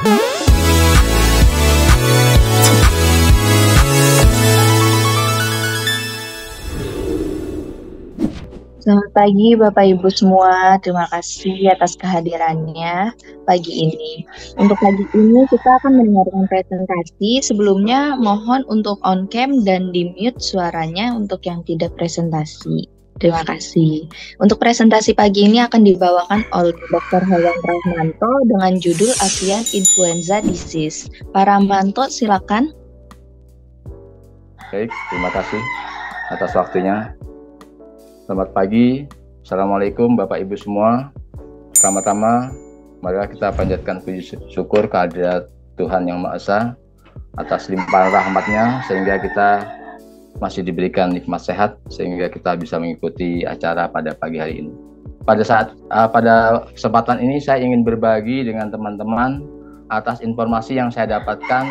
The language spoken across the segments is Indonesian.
Selamat pagi Bapak Ibu semua, terima kasih atas kehadirannya pagi ini. Untuk pagi ini kita akan mendengarkan presentasi. Sebelumnya mohon untuk on cam dan di mute suaranya untuk yang tidak presentasi. Terima kasih. Untuk presentasi pagi ini akan dibawakan oleh Dr. Hewan Rahmanto dengan judul Avian Influenza Disease. Pak Rahmanto, silakan. Baik, terima kasih atas waktunya. Selamat pagi, Assalamualaikum Bapak Ibu semua. Pertama-tama, marilah kita panjatkan puji syukur kehadirat Tuhan Yang Maha Esa atas limpahan rahmat-Nya sehingga kita masih diberikan nikmat sehat sehingga kita bisa mengikuti acara pada pagi hari ini. Pada kesempatan ini saya ingin berbagi dengan teman-teman atas informasi yang saya dapatkan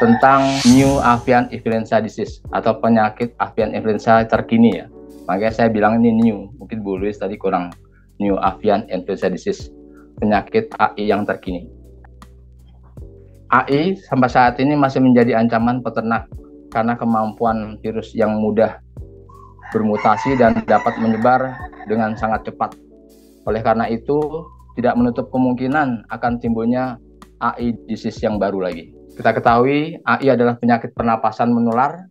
tentang New Avian Influenza Disease atau penyakit avian influenza terkini ya. Makanya saya bilang ini new, mungkin Bu Luis tadi kurang. New Avian Influenza Disease, penyakit AI yang terkini. AI sampai saat ini masih menjadi ancaman peternak karena kemampuan virus yang mudah bermutasi dan dapat menyebar dengan sangat cepat. Oleh karena itu, tidak menutup kemungkinan akan timbulnya AI disease yang baru lagi. Kita ketahui AI adalah penyakit pernapasan menular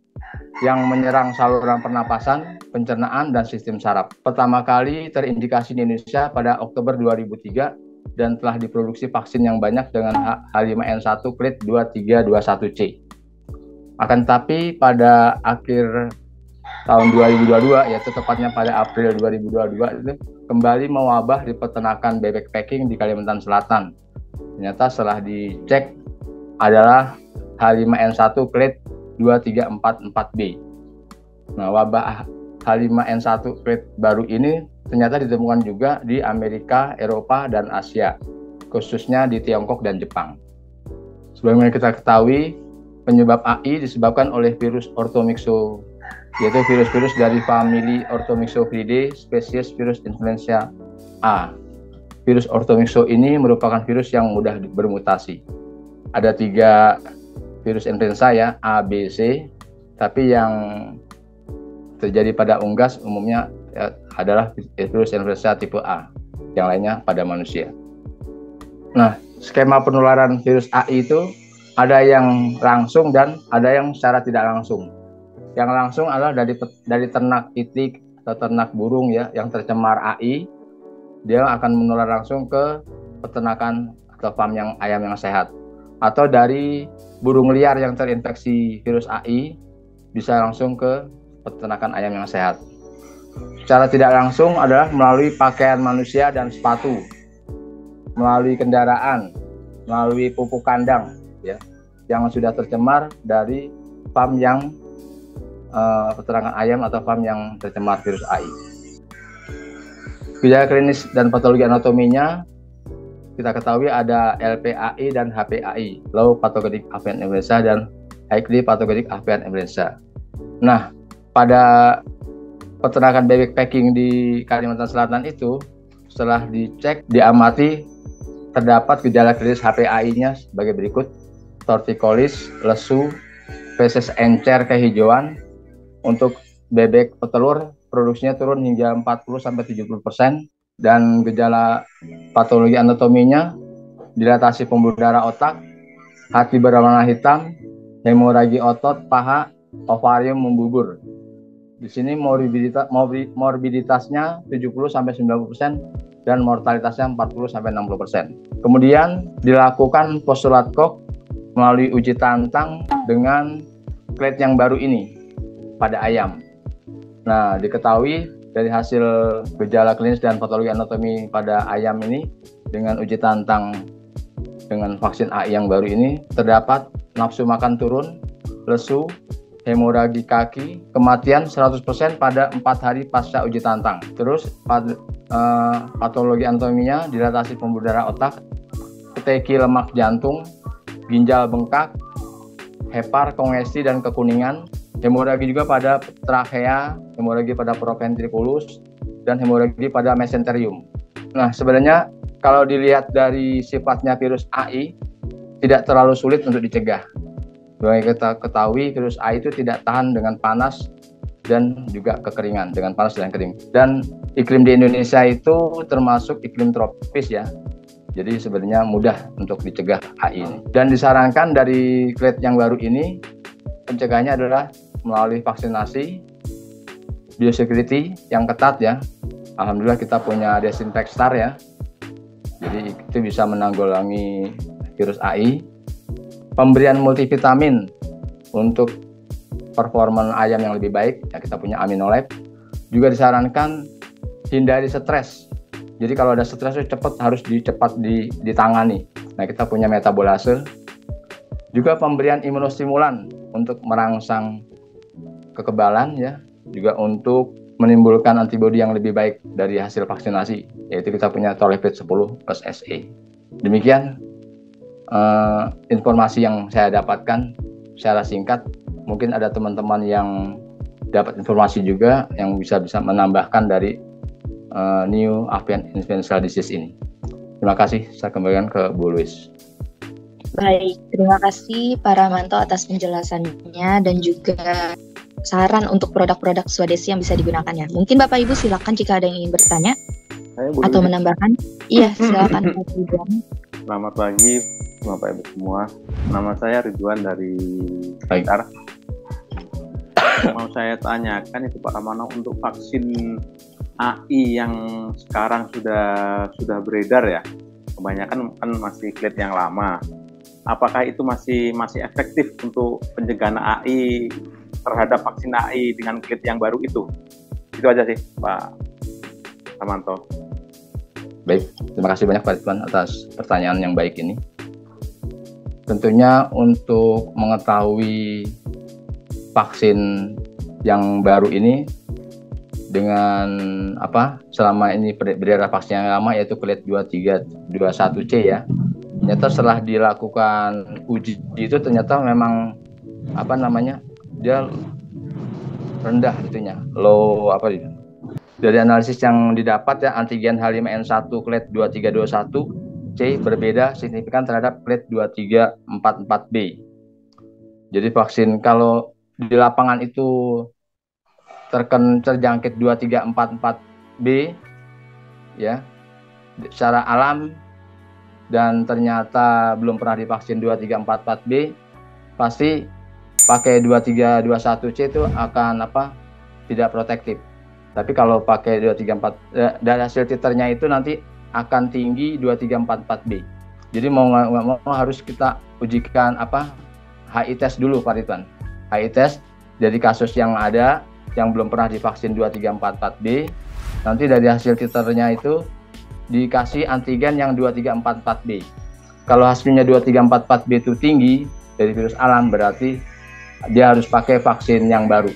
yang menyerang saluran pernapasan, pencernaan, dan sistem saraf. Pertama kali terindikasi di Indonesia pada Oktober 2003 dan telah diproduksi vaksin yang banyak dengan H5N1 Clade 2321C. Akan tetapi pada akhir tahun 2022, yaitu tepatnya pada April 2022, itu kembali mewabah di peternakan bebek packing di Kalimantan Selatan. Ternyata setelah dicek adalah H5N1 Clade 2344B. Nah, wabah H5N1 Clade baru ini ternyata ditemukan juga di Amerika, Eropa, dan Asia, khususnya di Tiongkok dan Jepang. Sebagaimana kita ketahui, penyebab AI disebabkan oleh virus Orthomyxo, yaitu virus-virus dari famili Orthomyxoviridae, spesies virus influenza A. Virus Orthomyxo ini merupakan virus yang mudah bermutasi. Ada 3 virus influenza ya, A, B, C, tapi yang terjadi pada unggas umumnya adalah virus influenza tipe A, yang lainnya pada manusia. Nah, skema penularan virus AI itu ada yang langsung dan ada yang secara tidak langsung. Yang langsung adalah dari ternak itik atau ternak burung ya, yang tercemar AI, dia akan menular langsung ke peternakan atau farm yang ayam yang sehat. Atau dari burung liar yang terinfeksi virus AI bisa langsung ke peternakan ayam yang sehat. Secara tidak langsung adalah melalui pakaian manusia dan sepatu, melalui kendaraan, melalui pupuk kandang ya, yang sudah tercemar dari farm yang peternakan ayam atau farm yang tercemar virus AI. Gejala klinis dan patologi anatominya kita ketahui ada LPAI dan HPAI, Low Pathogenic Avian Influenza dan Highly Pathogenic Avian Influenza. Nah, pada peternakan bebek packing di Kalimantan Selatan itu, setelah dicek, diamati, terdapat gejala klinis HPAI-nya sebagai berikut: torticollis, lesu, feses encer kehijauan. Untuk bebek petelur, produksinya turun hingga 40-70%. Dan gejala patologi anatominya dilatasi pembuluh darah otak, hati berwarna hitam, hemoragi otot, paha, ovarium membubur. Di sini morbiditasnya 70-90% dan mortalitasnya 40-60%. Kemudian dilakukan postulat Koch melalui uji tantang dengan clade yang baru ini pada ayam. Nah, diketahui dari hasil gejala klinis dan patologi anatomi pada ayam ini dengan uji tantang dengan vaksin AI yang baru ini, terdapat nafsu makan turun, lesu, hemoragi kaki, kematian 100% pada 4 hari pasca uji tantang. Terus patologi anatominya dilatasi pembuluh darah otak, peteki lemak jantung, ginjal bengkak, hepar, kongesti, dan kekuningan. Hemoragi juga pada trakea, hemoragi pada proventriculus, dan hemoragi pada mesenterium. Nah, sebenarnya kalau dilihat dari sifatnya virus AI, tidak terlalu sulit untuk dicegah. Sebagai kita ketahui, virus AI itu tidak tahan dengan panas dan juga kekeringan, dengan panas dan kering. Dan iklim di Indonesia itu termasuk iklim tropis ya. Jadi sebenarnya mudah untuk dicegah AI ini. Dan disarankan dari clade yang baru ini, pencegahannya adalah melalui vaksinasi, biosecurity yang ketat ya. Alhamdulillah kita punya Desinfekstar ya. Jadi itu bisa menanggulangi virus AI. Pemberian multivitamin untuk performa ayam yang lebih baik, ya kita punya Aminolab. Juga disarankan hindari stres. Jadi kalau ada stres itu harus cepat ditangani. Nah, kita punya Metabolase. Juga pemberian imunostimulan untuk merangsang kekebalan ya, juga untuk menimbulkan antibodi yang lebih baik dari hasil vaksinasi, yaitu kita punya Tolefit 10 plus SE. Demikian informasi yang saya dapatkan secara singkat. Mungkin ada teman-teman yang dapat informasi juga yang bisa menambahkan dari New Avian Influenza Disease ini. Terima kasih, saya kembalikan ke Bu Louis. Baik, terima kasih Pak Rahmanto atas penjelasannya dan juga saran untuk produk-produk swadesi yang bisa digunakan ya. Mungkin Bapak Ibu silakan jika ada yang ingin bertanya atau menambahkan. Iya, silakan Pak Ridwan. Selamat pagi Bapak Ibu semua. Nama saya Ridwan dari Blitar. Mau saya tanyakan itu Pak Rahmanto, untuk vaksin AI yang sekarang sudah beredar ya, kebanyakan kan masih clade yang lama. Apakah itu masih efektif untuk pencegahan AI terhadap vaksin AI dengan clade yang baru itu? Itu aja sih Pak Rahmanto. Baik, terima kasih banyak Pak Ridwan atas pertanyaan yang baik ini. Tentunya untuk mengetahui vaksin yang baru ini dengan selama ini beredar vaksin yang lama yaitu clade 2321C ya. Ternyata setelah dilakukan uji itu ternyata memang dia rendah itunya, low dari analisis yang didapat ya, antigen H5N1 clade 2321C berbeda signifikan terhadap clade 2344B. Jadi vaksin kalau di lapangan itu terjangkit 2344B ya secara alam dan ternyata belum pernah divaksin 2344B, pasti pakai 2321C itu akan tidak protektif. Tapi kalau pakai 234 dari hasil titernya itu nanti akan tinggi 2344B. Jadi mau nggak mau harus kita ujikan HI test dulu Pak Ridwan. HI test dari kasus yang ada yang belum pernah divaksin 2344B, nanti dari hasil titernya itu dikasih antigen yang 2344B. Kalau hasilnya 2344B itu tinggi dari virus alam, berarti dia harus pakai vaksin yang baru.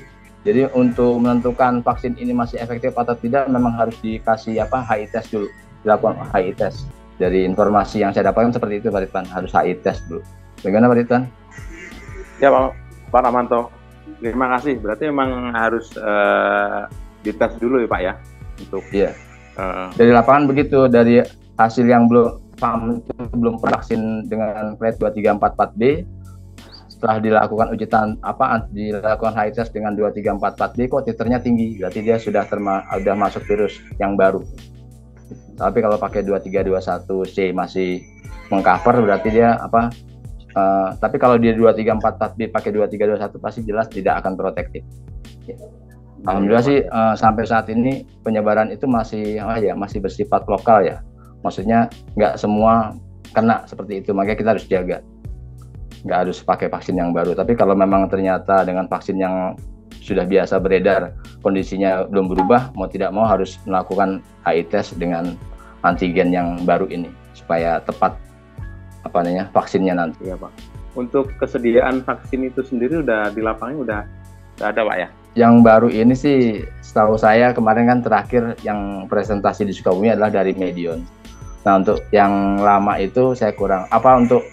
Jadi untuk menentukan vaksin ini masih efektif atau tidak, memang harus dikasih HI test dulu, dilakukan HI test. Dari informasi yang saya dapatkan seperti itu Pak Ridwan, harus HI test dulu. Bagaimana Pak Ridwan? Ya Pak Rahmanto, terima kasih. Berarti memang harus dites dulu ya Pak ya untuk. Iya. Dari lapangan begitu, dari hasil yang belum vaksin dengan clade 2344B, setelah dilakukan dilakukan HI test dengan 2344B kok titernya tinggi, berarti dia sudah masuk virus yang baru. Tapi kalau pakai 2321C masih mengcover, berarti dia tapi kalau dia 2344B pakai 2321 pasti jelas tidak akan protektif. Alhamdulillah sih sampai saat ini penyebaran itu masih bersifat lokal ya. Maksudnya nggak semua kena seperti itu, makanya kita harus jaga. Nggak harus pakai vaksin yang baru. Tapi kalau memang ternyata dengan vaksin yang sudah biasa beredar kondisinya belum berubah, mau tidak mau harus melakukan HI test dengan antigen yang baru ini supaya tepat vaksinnya nanti. Iya Pak. Untuk kesediaan vaksin itu sendiri udah di lapangan udah ada Pak ya? Yang baru ini sih setahu saya kemarin kan terakhir yang presentasi di Sukabumi adalah dari Medion. Nah untuk yang lama itu saya kurang untuk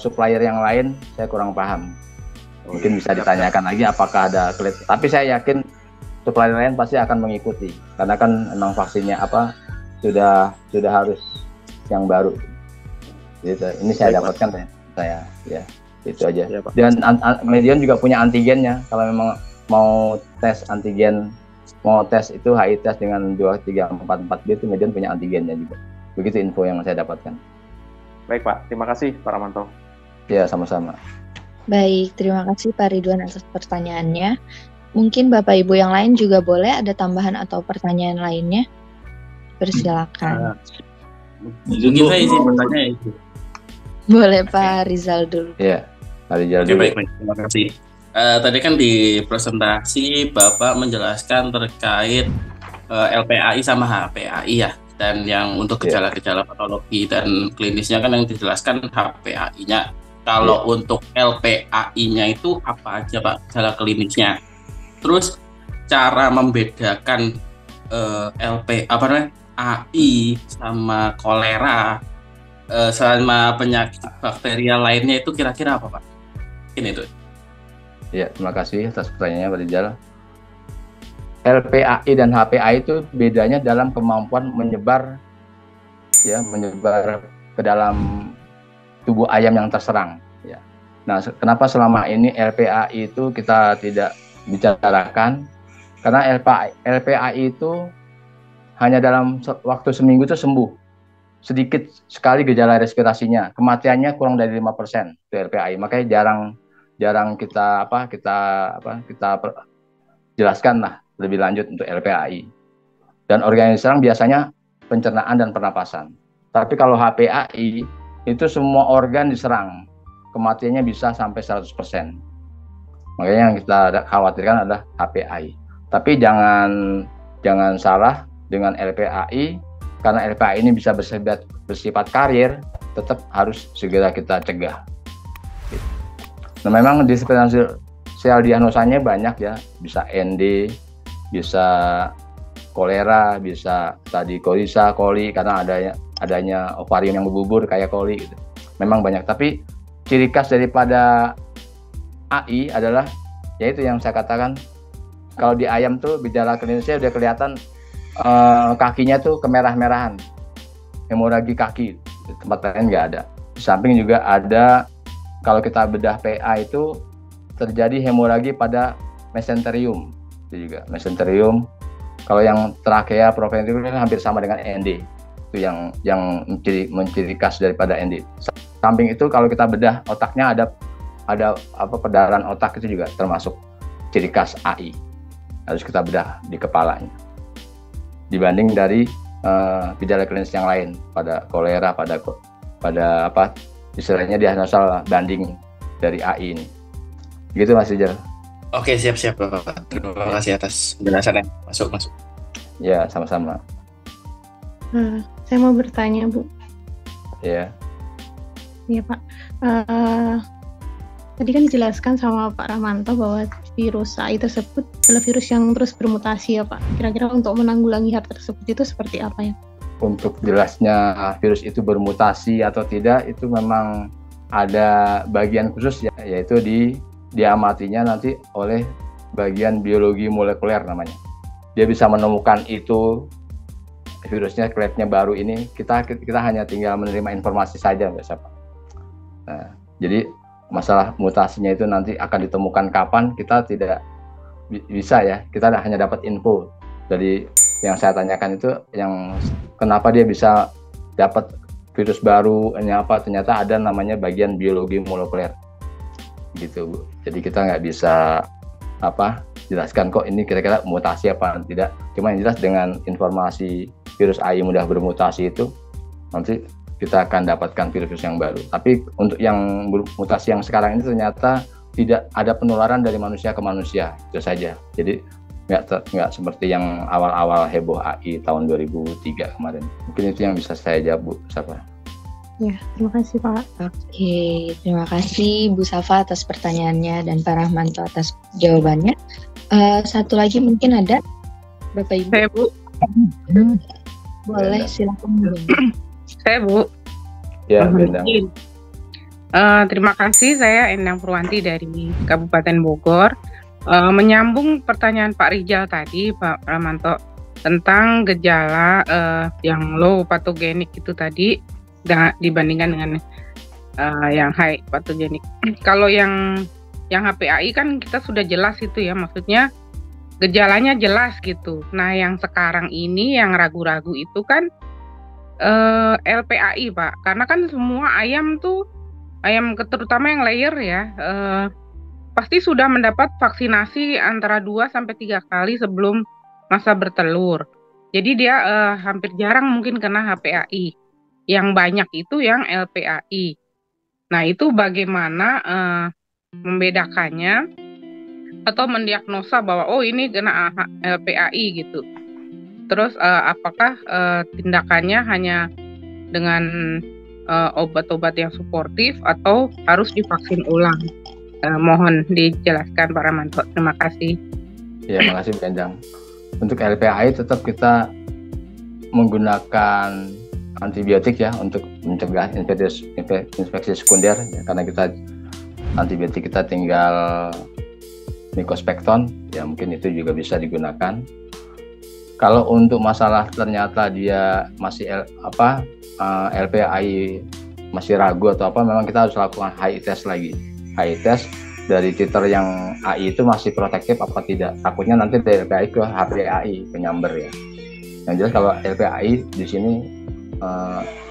supplier yang lain saya kurang paham. Mungkin bisa ditanyakan lagi apakah ada clade. Tapi saya yakin supplier lain pasti akan mengikuti karena kan memang vaksinnya sudah harus yang baru. Gitu. Ini saya dapatkan ya. Itu aja. Ya, Pak. Dan Medion juga punya antigennya. Kalau memang mau tes antigen, mau tes itu HI test dengan 2344B itu Medion punya antigennya juga. Begitu info yang saya dapatkan. Baik Pak, terima kasih Pak Ramanto. Ya, sama-sama. Baik, terima kasih Pak Ridwan atas pertanyaannya. Mungkin Bapak Ibu yang lain juga boleh ada tambahan atau pertanyaan lainnya. Persilakan. Mungkin saya izin bertanya itu. Boleh Pak Rizal dulu. Iya, Pak Rizal dulu. Baik, terima kasih. Tadi kan di presentasi Bapak menjelaskan terkait LPAI sama HPAI ya. Dan yang untuk gejala-gejala patologi dan klinisnya kan yang dijelaskan HPAI-nya. Kalau untuk LPAI-nya itu apa aja Pak gejala klinisnya? Terus cara membedakan AI sama kolera sama penyakit bakterial lainnya itu kira-kira apa Pak? Ini itu. Ya, terima kasih atas pertanyaannya Pak Rizal. LPAI dan HPAI itu bedanya dalam kemampuan menyebar ke dalam tubuh ayam yang terserang. Ya. Nah, kenapa selama ini LPAI itu kita tidak bicarakan? Karena LPAI itu hanya dalam waktu seminggu itu sembuh. Sedikit sekali gejala respirasinya, kematiannya kurang dari 5% itu LPAI. Makanya jarang kita jelaskan lah lebih lanjut untuk LPAI. Dan organ yang diserang biasanya pencernaan dan pernapasan. Tapi kalau HPAI itu semua organ diserang, kematiannya bisa sampai 100%. Makanya yang kita khawatirkan adalah HPAI. Tapi jangan salah dengan LPAI, karena LPAI ini bisa bersifat karier, tetap harus segera kita cegah. Nah, memang diferensial diagnosanya banyak ya, bisa ND, bisa kolera, bisa tadi kolisa, koli, karena adanya ovarium yang berbubur kayak koli gitu. Memang banyak, tapi ciri khas daripada AI adalah yaitu yang saya katakan, kalau di ayam tuh gejala klinisnya udah kelihatan kakinya tuh kemerah-merahan, hemoragi kaki, di tempat lain nggak ada. Di samping juga ada, kalau kita bedah PA itu terjadi hemoragi pada mesenterium, itu juga mesenterium. Kalau yang trachea proventricular hampir sama dengan ND, itu yang menciri khas daripada ND. Samping itu kalau kita bedah otaknya ada perdarahan otak, itu juga termasuk ciri khas AI. Harus kita bedah di kepalanya. Dibanding dari gejala klinis yang lain, pada kolera, pada istilahnya diagnosa banding dari AI ini. Gitu Mas Rizal. Oke, siap Bapak. Terima kasih atas penjelasannya. Masuk. Ya, sama-sama. Saya mau bertanya, Bu. Iya. Iya, Pak. Tadi kan dijelaskan sama Pak Ramanto bahwa virus AI tersebut adalah virus yang terus bermutasi ya Pak. Kira-kira untuk menanggulangi hal tersebut itu seperti apa ya? Untuk jelasnya virus itu bermutasi atau tidak, itu memang ada bagian khusus ya, yaitu diamatinya nanti oleh bagian biologi molekuler namanya. Dia bisa menemukan itu virusnya, klepnya baru ini, kita hanya tinggal menerima informasi saja Mbak Sapa. Nah, jadi masalah mutasinya itu nanti akan ditemukan kapan, kita tidak bisa ya, kita hanya dapat info dari yang saya tanyakan itu, yang kenapa dia bisa dapat virus baru, ternyata ada namanya bagian biologi molekuler gitu Bu. Jadi kita nggak bisa jelaskan kok ini kira-kira mutasi apa tidak, cuma yang jelas dengan informasi virus AI mudah bermutasi itu nanti kita akan dapatkan virus yang baru. Tapi untuk yang mutasi yang sekarang ini ternyata tidak ada penularan dari manusia ke manusia, itu saja. Jadi nggak seperti yang awal-awal heboh AI tahun 2003 kemarin. Mungkin itu yang bisa saya jawab, Bu Safa. Ya, terima kasih Pak. Oke, terima kasih Bu Safa atas pertanyaannya dan Pak Rahmanto atas jawabannya. Satu lagi mungkin ada Bapak Ibu. Saya Bu. Boleh, silakan. Saya Bu. Ya, Bendang. Terima kasih, saya Endang Purwanti dari Kabupaten Bogor. Menyambung pertanyaan Pak Rizal tadi, Pak Ramanto, tentang gejala yang low patogenik itu tadi dibandingkan dengan yang high patogenik. Kalau yang HPAI kan kita sudah jelas itu ya, maksudnya gejalanya jelas gitu. Nah, yang sekarang ini yang ragu-ragu itu kan LPAI, Pak. Karena kan semua ayam terutama yang layer ya, pasti sudah mendapat vaksinasi antara 2 sampai 3 kali sebelum masa bertelur. Jadi dia hampir jarang mungkin kena HPAI. Yang banyak itu yang LPAI. Nah, itu bagaimana membedakannya atau mendiagnosa bahwa oh ini kena LPAI gitu. Terus apakah tindakannya hanya dengan obat-obat yang suportif atau harus divaksin ulang? Mohon dijelaskan Pak Ramanto. Terima kasih. Ya, makasih Bu Endang. Untuk LPAI tetap kita menggunakan antibiotik ya untuk mencegah infeksi sekunder ya, karena antibiotik kita tinggal Mycospecton ya, mungkin itu juga bisa digunakan. Kalau untuk masalah ternyata dia masih LPAI masih ragu atau apa, memang kita harus lakukan high test lagi. High test dari titer yang AI itu masih protektif apa tidak. Takutnya nanti dari LPAI ke HPAI penyamber ya. Yang jelas kalau LPAI di sini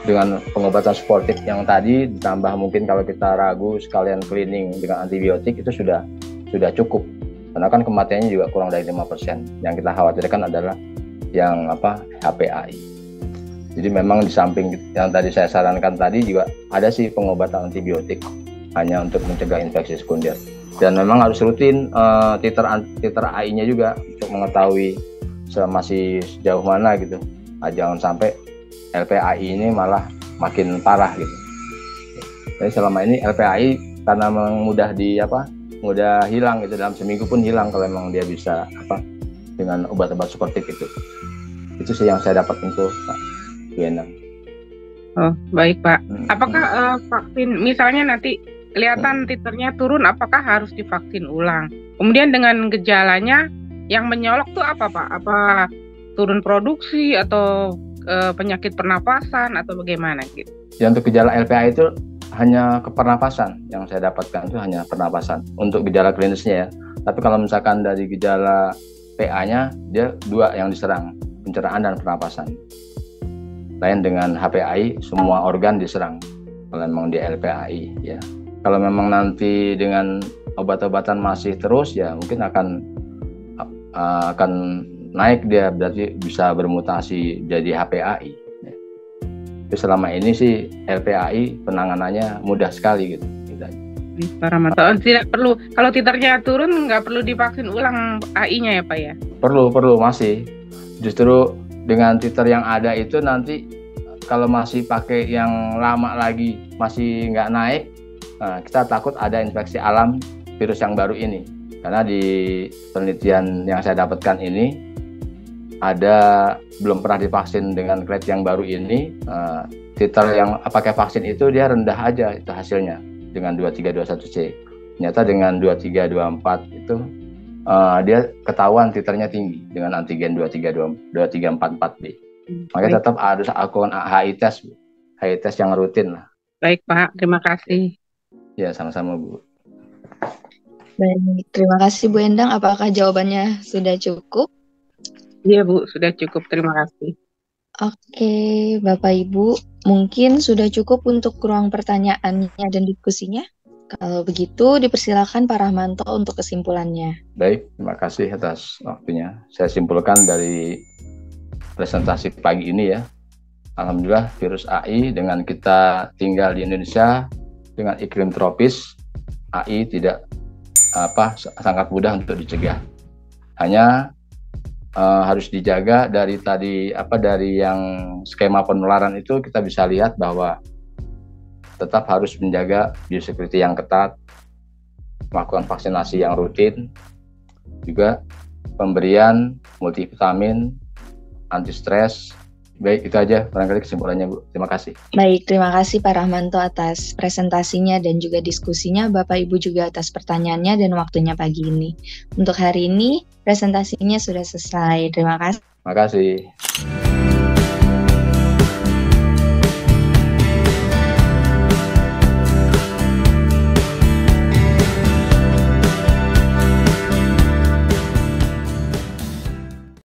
dengan pengobatan suportif yang tadi ditambah mungkin kalau kita ragu sekalian cleaning dengan antibiotik itu sudah cukup. Karena kan kematiannya juga kurang dari 5%. Yang kita khawatirkan adalah yang HPAI. Jadi memang di samping yang tadi saya sarankan tadi juga ada sih pengobatan antibiotik hanya untuk mencegah infeksi sekunder. Dan memang harus rutin titer AI-nya juga untuk mengetahui masih sejauh mana gitu. Nah, jangan sampai LPAI ini malah makin parah gitu. Jadi selama ini LPAI karena memang mudah hilang gitu, dalam seminggu pun hilang kalau memang dia bisa dengan obat-obat suportif itu. Itu sih yang saya dapat info, Pak Endang. Oh, baik Pak. Apakah vaksin misalnya nanti kelihatan titernya turun, apakah harus divaksin ulang? Kemudian dengan gejalanya yang menyolok tuh apa Pak? Apa turun produksi atau penyakit pernapasan atau bagaimana gitu? Ya, untuk gejala LPA itu hanya kepernapasan yang saya dapatkan, itu hanya pernapasan untuk gejala klinisnya ya. Tapi kalau misalkan dari gejala PA-nya dia 2 yang diserang, pencernaan dan pernapasan. Lain dengan HPAI, semua organ diserang kalau memang dia LPAI ya. Kalau memang nanti dengan obat-obatan masih terus ya mungkin akan naik dia, berarti bisa bermutasi jadi HPAI. Tapi selama ini sih LPAI penanganannya mudah sekali gitu. Pak Ramanto, tidak perlu, kalau titernya turun nggak perlu divaksin ulang AI-nya ya Pak ya? Perlu masih. Justru dengan titer yang ada itu nanti kalau masih pakai yang lama lagi masih nggak naik, kita takut ada infeksi alam virus yang baru ini. Karena di penelitian yang saya dapatkan ini belum pernah divaksin dengan clade yang baru ini, titer yang pakai vaksin itu dia rendah aja itu hasilnya dengan 2321C. Ternyata dengan 2324 itu dia ketahuan titernya tinggi dengan antigen 2344B. Makanya tetap harus lakukan HI test, HI test yang rutin lah. Baik Pak, terima kasih. Ya, sama-sama Bu. Baik, terima kasih Bu Endang. Apakah jawabannya sudah cukup? Iya Bu, sudah cukup. Terima kasih. Oke, Bapak Ibu, mungkin sudah cukup untuk ruang pertanyaannya dan diskusinya. Kalau begitu, dipersilakan Pak Rahmanto untuk kesimpulannya. Baik, terima kasih atas waktunya. Saya simpulkan dari presentasi pagi ini ya. Alhamdulillah virus AI dengan kita tinggal di Indonesia dengan iklim tropis, AI tidak sangat mudah untuk dicegah. Hanya harus dijaga dari yang skema penularan itu kita bisa lihat bahwa tetap harus menjaga biosecurity yang ketat, melakukan vaksinasi yang rutin, juga pemberian multivitamin, anti stres, Baik, itu aja barangkali kesimpulannya, Bu. Terima kasih. Baik, terima kasih Pak Rahmanto atas presentasinya dan juga diskusinya. Bapak Ibu juga atas pertanyaannya dan waktunya pagi ini. Untuk hari ini, presentasinya sudah selesai. Terima kasih. Terima kasih.